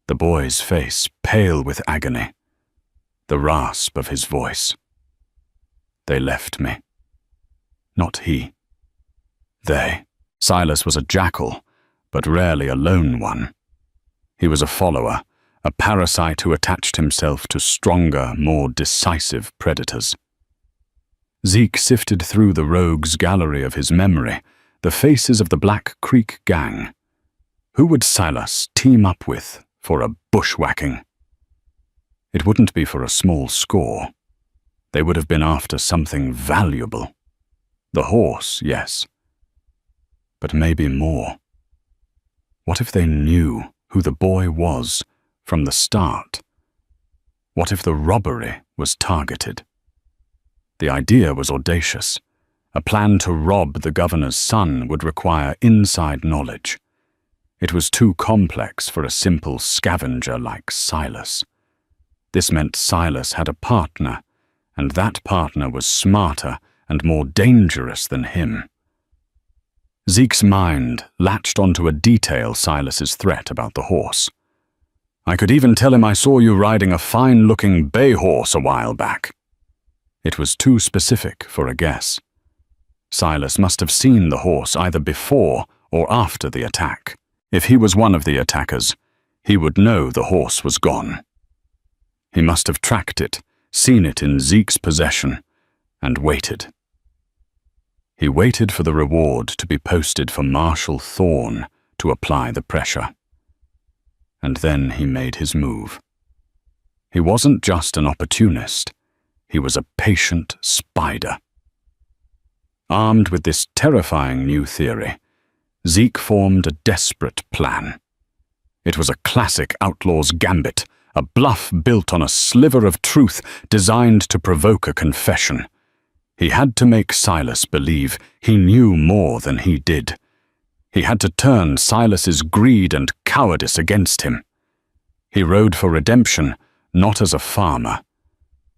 The boy's face pale with agony, the rasp of his voice. They left me. Not he. They. Silas was a jackal, but rarely a lone one. He was a follower, a parasite who attached himself to stronger, more decisive predators. Zeke sifted through the rogues' gallery of his memory, the faces of the Black Creek gang. Who would Silas team up with for a bushwhacking? It wouldn't be for a small score. They would have been after something valuable. The horse, yes. But maybe more. What if they knew who the boy was from the start? What if the robbery was targeted? The idea was audacious. A plan to rob the governor's son would require inside knowledge. It was too complex for a simple scavenger like Silas. This meant Silas had a partner, and that partner was smarter and more dangerous than him. Zeke's mind latched onto a detail Silas's threat about the horse. "I could even tell him I saw you riding a fine-looking bay horse a while back." It was too specific for a guess. Silas must have seen the horse either before or after the attack. If he was one of the attackers, he would know the horse was gone. He must have tracked it, seen it in Zeke's possession, and waited. He waited for the reward to be posted for Marshal Thorne to apply the pressure. And then he made his move. He wasn't just an opportunist. He was a patient spider. Armed with this terrifying new theory, Zeke formed a desperate plan. It was a classic outlaw's gambit, a bluff built on a sliver of truth designed to provoke a confession. He had to make Silas believe he knew more than he did. He had to turn Silas's greed and cowardice against him. He rode for redemption, not as a farmer,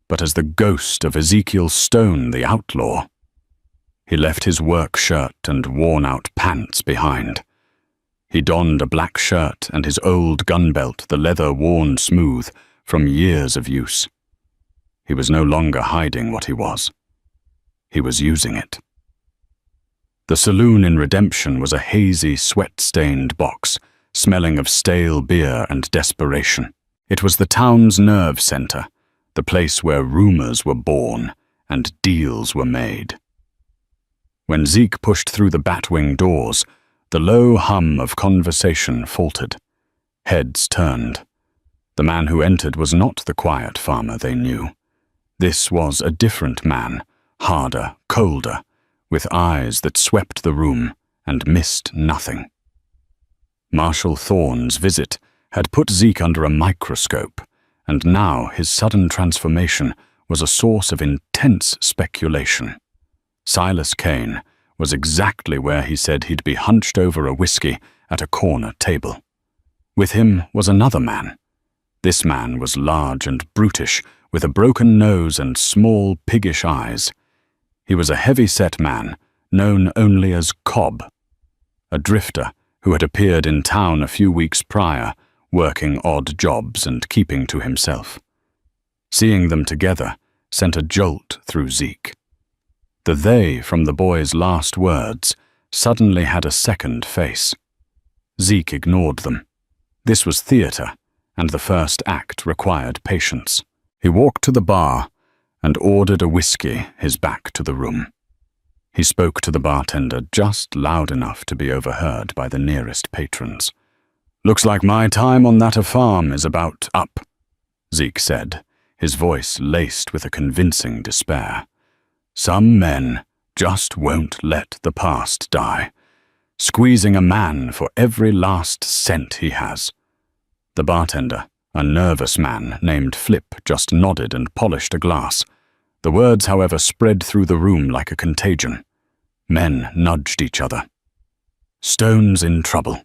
but as the ghost of Ezekiel Stone, the outlaw. He left his work shirt and worn-out pants behind. He donned a black shirt and his old gun belt, the leather worn smooth from years of use. He was no longer hiding what he was. He was using it. The saloon in Redemption was a hazy, sweat-stained box, smelling of stale beer and desperation. It was the town's nerve center, the place where rumors were born and deals were made. When Zeke pushed through the batwing doors, the low hum of conversation faltered. Heads turned. The man who entered was not the quiet farmer they knew. This was a different man, harder, colder, with eyes that swept the room and missed nothing. Marshal Thorne's visit had put Zeke under a microscope, and now his sudden transformation was a source of intense speculation. Silas Kane was exactly where he said he'd be, hunched over a whiskey at a corner table. With him was another man. This man was large and brutish, with a broken nose and small, piggish eyes. He was a heavy-set man, known only as Cobb, a drifter who had appeared in town a few weeks prior, working odd jobs and keeping to himself. Seeing them together sent a jolt through Zeke. The "they" from the boy's last words suddenly had a second face. Zeke ignored them. This was theater, and the first act required patience. He walked to the bar and ordered a whiskey, his back to the room. He spoke to the bartender just loud enough to be overheard by the nearest patrons. "Looks like my time on that farm is about up," Zeke said, his voice laced with a convincing despair. "Some men just won't let the past die, squeezing a man for every last cent he has." The bartender, a nervous man named Flip, just nodded and polished a glass. The words, however, spread through the room like a contagion. Men nudged each other. "Stone's in trouble."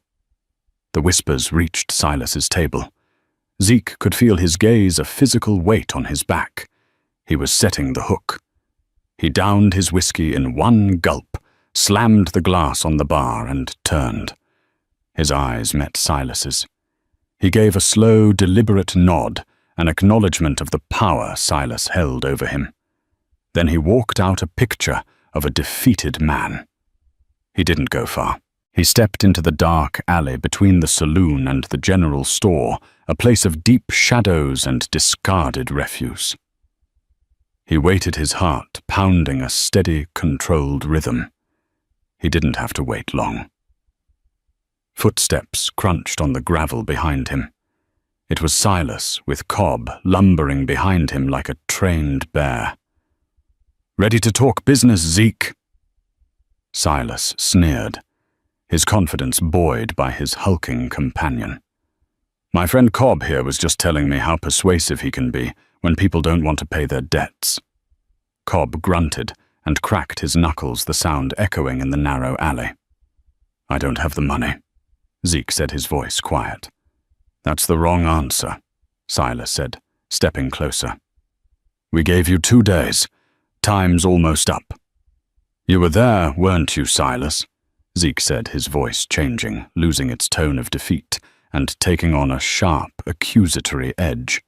The whispers reached Silas's table. Zeke could feel his gaze, a physical weight on his back. He was setting the hook. He downed his whiskey in one gulp, slammed the glass on the bar, and turned. His eyes met Silas's. He gave a slow, deliberate nod, an acknowledgement of the power Silas held over him. Then he walked out a picture of a defeated man. He didn't go far. He stepped into the dark alley between the saloon and the general store, a place of deep shadows and discarded refuse. He waited, his heart pounding a steady, controlled rhythm. He didn't have to wait long. Footsteps crunched on the gravel behind him. It was Silas, with Cobb lumbering behind him like a trained bear. "Ready to talk business, Zeke?" Silas sneered, his confidence buoyed by his hulking companion. "My friend Cobb here was just telling me how persuasive he can be when people don't want to pay their debts." Cobb grunted and cracked his knuckles, the sound echoing in the narrow alley. "I don't have the money." Zeke said, his voice quiet. That's the wrong answer, Silas said, stepping closer. We gave you 2 days. Time's almost up. You were there, weren't you, Silas? Zeke said, his voice changing, losing its tone of defeat and taking on a sharp, accusatory edge.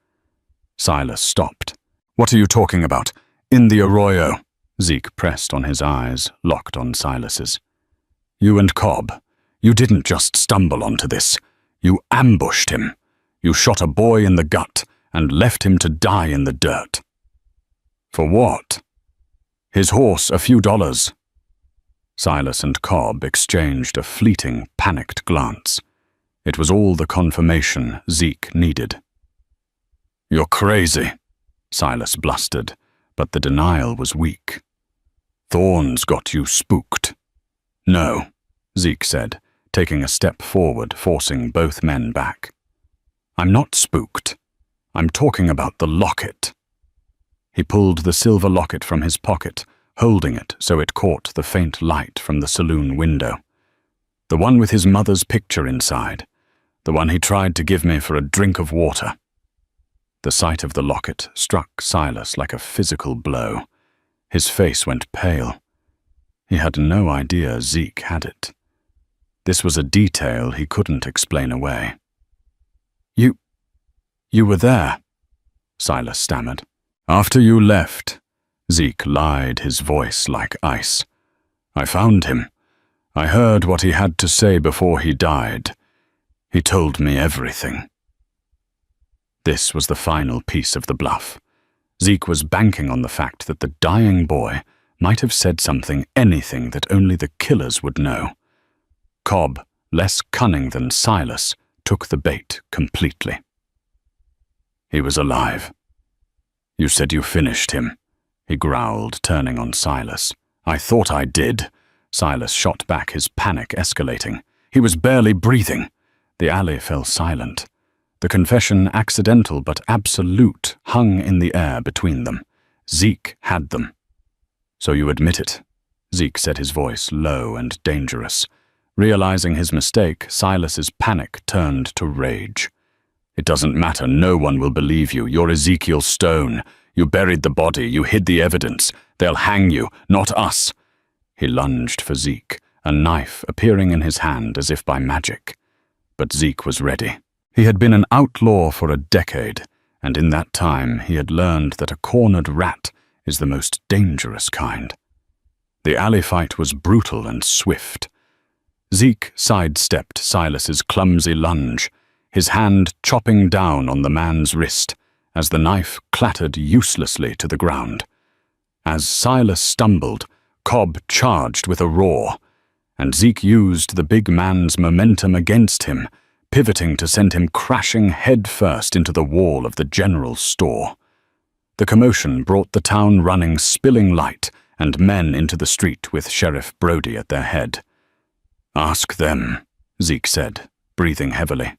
Silas stopped. What are you talking about? In the arroyo. Zeke pressed on his eyes, locked on Silas's. You and Cobb, you didn't just stumble onto this. You ambushed him. You shot a boy in the gut and left him to die in the dirt. For what? His horse, a few dollars. Silas and Cobb exchanged a fleeting, panicked glance. It was all the confirmation Zeke needed. You're crazy, Silas blustered, but the denial was weak. Thorn's got you spooked. No, Zeke said, taking a step forward, forcing both men back. I'm not spooked. I'm talking about the locket. He pulled the silver locket from his pocket, holding it so it caught the faint light from the saloon window. The one with his mother's picture inside. The one he tried to give me for a drink of water. The sight of the locket struck Silas like a physical blow. His face went pale. He had no idea Zeke had it. This was a detail he couldn't explain away. You were there, Silas stammered. After you left, Zeke lied, his voice like ice. I found him. I heard what he had to say before he died. He told me everything. This was the final piece of the bluff. Zeke was banking on the fact that the dying boy might have said something, anything that only the killers would know. Cobb, less cunning than Silas, took the bait completely. He was alive. You said you finished him, he growled, turning on Silas. I thought I did. Silas shot back, his panic escalating. He was barely breathing. The alley fell silent. The confession, accidental but absolute, hung in the air between them. Zeke had them. So you admit it, Zeke said, his voice low and dangerous. Realizing his mistake, Silas's panic turned to rage. It doesn't matter, no one will believe you. You're Ezekiel Stone. You buried the body, you hid the evidence. They'll hang you, not us. He lunged for Zeke, a knife appearing in his hand as if by magic. But Zeke was ready. He had been an outlaw for a decade, and in that time he had learned that a cornered rat is the most dangerous kind. The alley fight was brutal and swift. Zeke sidestepped Silas's clumsy lunge, his hand chopping down on the man's wrist as the knife clattered uselessly to the ground. As Silas stumbled, Cobb charged with a roar, and Zeke used the big man's momentum against him, pivoting to send him crashing headfirst into the wall of the general store. The commotion brought the town running, spilling light, and men into the street with Sheriff Brody at their head. Ask them, Zeke said, breathing heavily.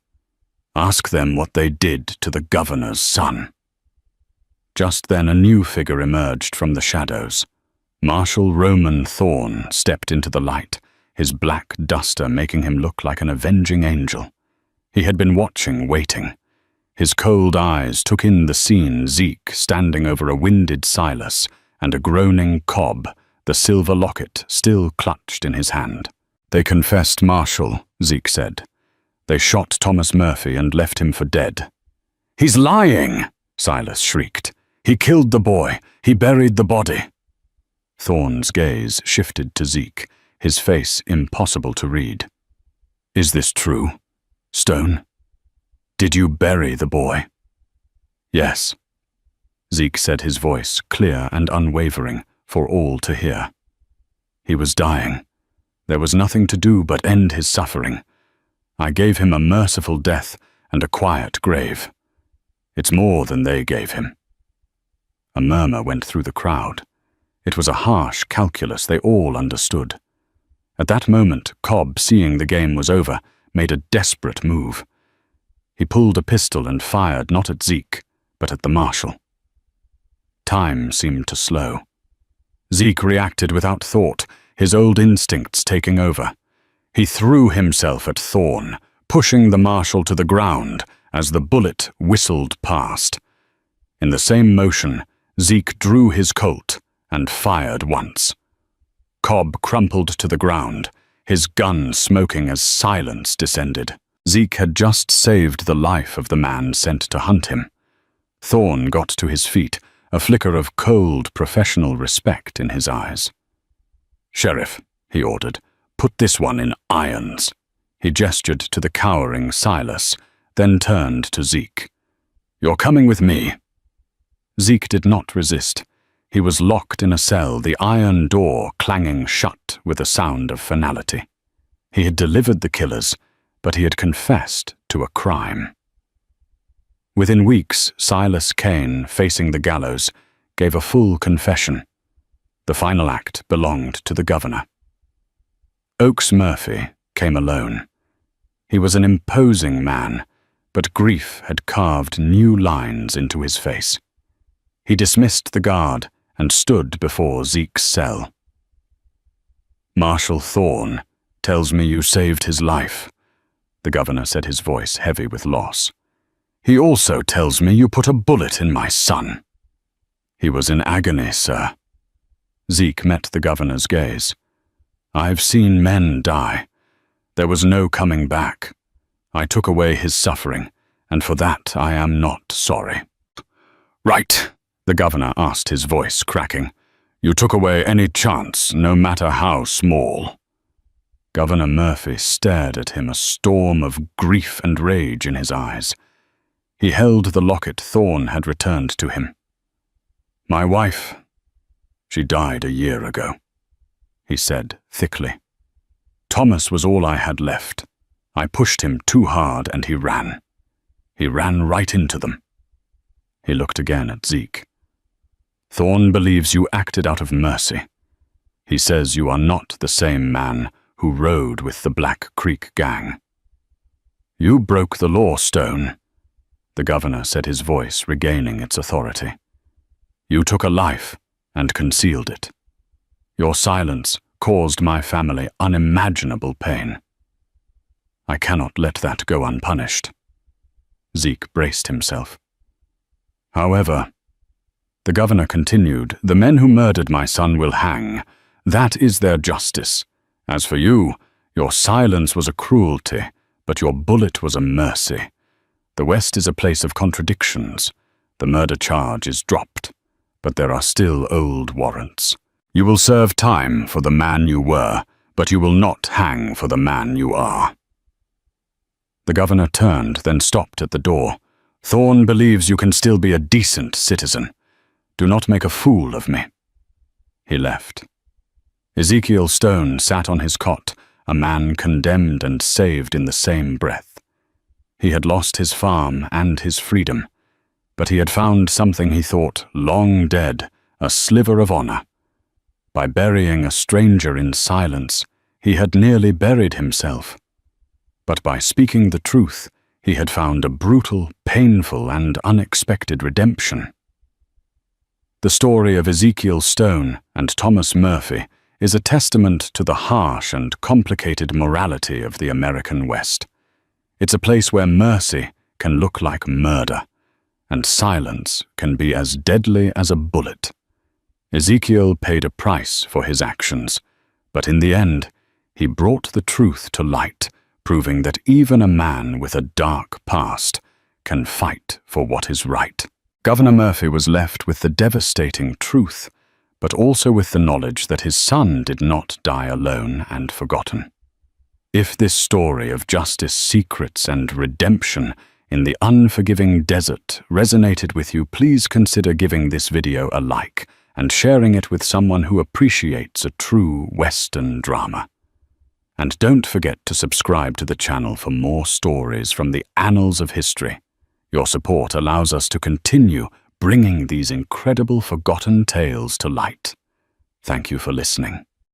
Ask them what they did to the governor's son. Just then a new figure emerged from the shadows. Marshal Roman Thorne stepped into the light, his black duster making him look like an avenging angel. He had been watching, waiting. His cold eyes took in the scene, Zeke standing over a winded Silas and a groaning Cobb, the silver locket still clutched in his hand. They confessed, Marshal, Zeke said. They shot Thomas Murphy and left him for dead. He's lying, Silas shrieked. He killed the boy. He buried the body. Thorne's gaze shifted to Zeke, his face impossible to read. Is this true, Stone? Did you bury the boy? Yes, Zeke said, his voice clear and unwavering for all to hear. He was dying. There was nothing to do but end his suffering. I gave him a merciful death and a quiet grave. It's more than they gave him. A murmur went through the crowd. It was a harsh calculus they all understood. At that moment, Cobb, seeing the game was over, made a desperate move. He pulled a pistol and fired not at Zeke, but at the marshal. Time seemed to slow. Zeke reacted without thought, his old instincts taking over. He threw himself at Thorne, pushing the marshal to the ground as the bullet whistled past. In the same motion, Zeke drew his Colt and fired once. Cobb crumpled to the ground, his gun smoking as silence descended. Zeke had just saved the life of the man sent to hunt him. Thorne got to his feet, a flicker of cold, professional respect in his eyes. "Sheriff," he ordered, "put this one in irons." He gestured to the cowering Silas, then turned to Zeke. "You're coming with me." Zeke did not resist. He was locked in a cell, the iron door clanging shut with a sound of finality. He had delivered the killers, but he had confessed to a crime. Within weeks, Silas Kane, facing the gallows, gave a full confession. The final act belonged to the governor. Oakes Murphy came alone. He was an imposing man, but grief had carved new lines into his face. He dismissed the guard and stood before Zeke's cell. "Marshal Thorne tells me you saved his life," the governor said, his voice heavy with loss. "He also tells me you put a bullet in my son." "He was in agony, sir." Zeke met the governor's gaze. "I've seen men die. There was no coming back. I took away his suffering, and for that I am not sorry." "Right," the governor asked, his voice cracking. "You took away any chance, no matter how small." Governor Murphy stared at him, a storm of grief and rage in his eyes. He held the locket Thorne had returned to him. "My wife, she died a year ago," he said thickly. "Thomas was all I had left. I pushed him too hard and he ran. He ran right into them." He looked again at Zeke. "Thorne believes you acted out of mercy. He says you are not the same man who rode with the Black Creek gang." "You broke the law, Stone," the governor said, his voice regaining its authority. "You took a life and concealed it. Your silence caused my family unimaginable pain. I cannot let that go unpunished." Zeke braced himself. "However," the governor continued, "the men who murdered my son will hang. That is their justice. As for you, your silence was a cruelty, but your bullet was a mercy. The West is a place of contradictions. The murder charge is dropped, but there are still old warrants. You will serve time for the man you were, but you will not hang for the man you are." The governor turned, then stopped at the door. "Thorne believes you can still be a decent citizen. Do not make a fool of me." He left. Ezekiel Stone sat on his cot, a man condemned and saved in the same breath. He had lost his farm and his freedom, but he had found something he thought long dead, a sliver of honor. By burying a stranger in silence, he had nearly buried himself. But by speaking the truth, he had found a brutal, painful, and unexpected redemption. The story of Ezekiel Stone and Thomas Murphy is a testament to the harsh and complicated morality of the American West. It's a place where mercy can look like murder, and silence can be as deadly as a bullet. Ezekiel paid a price for his actions, but in the end, he brought the truth to light, proving that even a man with a dark past can fight for what is right. Governor Murphy was left with the devastating truth, but also with the knowledge that his son did not die alone and forgotten. If this story of justice, secrets, and redemption in the unforgiving desert resonated with you, please consider giving this video a like and sharing it with someone who appreciates a true Western drama. And don't forget to subscribe to the channel for more stories from the annals of history. Your support allows us to continue bringing these incredible forgotten tales to light. Thank you for listening.